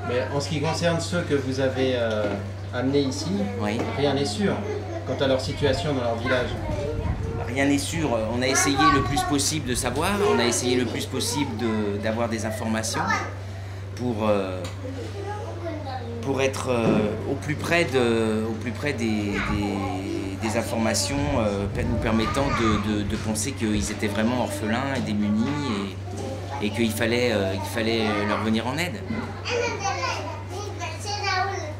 Mais en ce qui concerne ceux que vous avez amenés ici, Oui. rien n'est sûr quant à leur situation dans leur village. Rien n'est sûr. On a essayé le plus possible de savoir, on a essayé le plus possible d'avoir des informations pour être au plus près des informations nous permettant de penser qu'ils étaient vraiment orphelins et démunis et qu'il fallait leur venir en aide.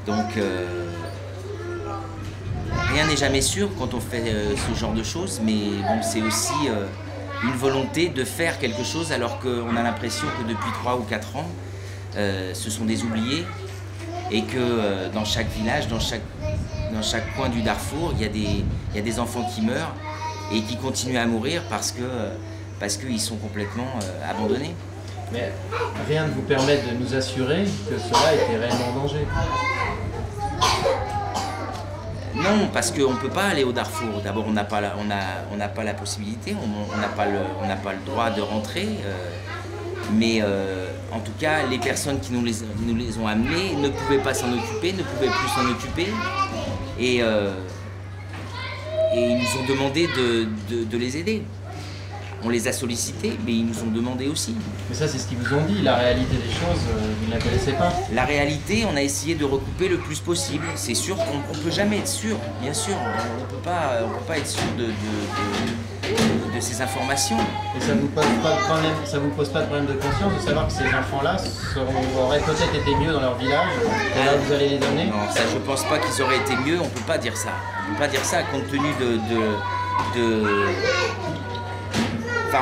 Donc rien n'est jamais sûr quand on fait ce genre de choses, mais bon, c'est aussi une volonté de faire quelque chose alors qu'on a l'impression que depuis 3 ou 4 ans, ce sont des oubliés et que dans chaque village, dans chaque coin du Darfour, il y a des enfants qui meurent et qui continuent à mourir parce qu'ils sont complètement abandonnés. Mais rien ne vous permet de nous assurer que cela était réellement en danger. Non, parce qu'on ne peut pas aller au Darfour. D'abord, on n'a pas la possibilité, on n'a pas le droit de rentrer. Mais en tout cas, les personnes qui nous les ont amenés ne pouvaient pas s'en occuper, ne pouvaient plus s'en occuper. Et ils nous ont demandé de les aider. On les a sollicités, mais ils nous ont demandé aussi. Mais ça, c'est ce qu'ils vous ont dit. La réalité des choses, vous ne la connaissez pas. La réalité, on a essayé de recouper le plus possible. C'est sûr qu'on ne peut jamais être sûr, bien sûr. On ne peut pas être sûr de ces informations. Et ça vous pose pas de problème de conscience de savoir que ces enfants-là auraient peut-être été mieux dans leur village et là vous allez les amener? Non, ça je pense pas qu'ils auraient été mieux, on peut pas dire ça. On peut pas dire ça compte tenu Enfin,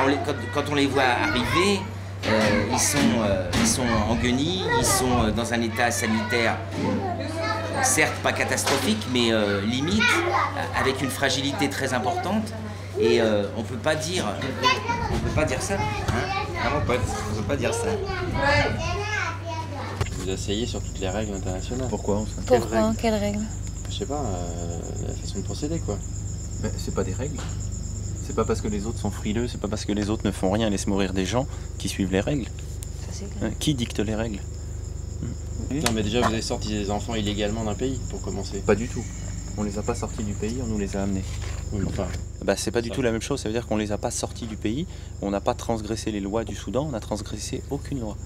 quand on les voit arriver, ils sont en guenilles, ils sont dans un état sanitaire certes pas catastrophique, mais limite, avec une fragilité très importante. Et on peut pas dire ça. Hein, mon pote, on peut pas dire ça. Vous asseyez sur toutes les règles internationales. Pourquoi Pourquoi? Quelles règles? Je sais pas, la façon de procéder quoi. Mais c'est pas des règles. C'est pas parce que les autres sont frileux, c'est pas parce que les autres ne font rien, laissent mourir des gens qui suivent les règles. Ça, c'est clair. Qui dicte les règles? Non mais déjà vous avez sorti des enfants illégalement d'un pays pour commencer. Pas du tout. On les a pas sortis du pays, on nous les a amenés. Oui, enfin, Bah, c'est pas du tout la même chose, ça veut dire qu'on les a pas sortis du pays, on n'a pas transgressé les lois du Soudan, on n'a transgressé aucune loi.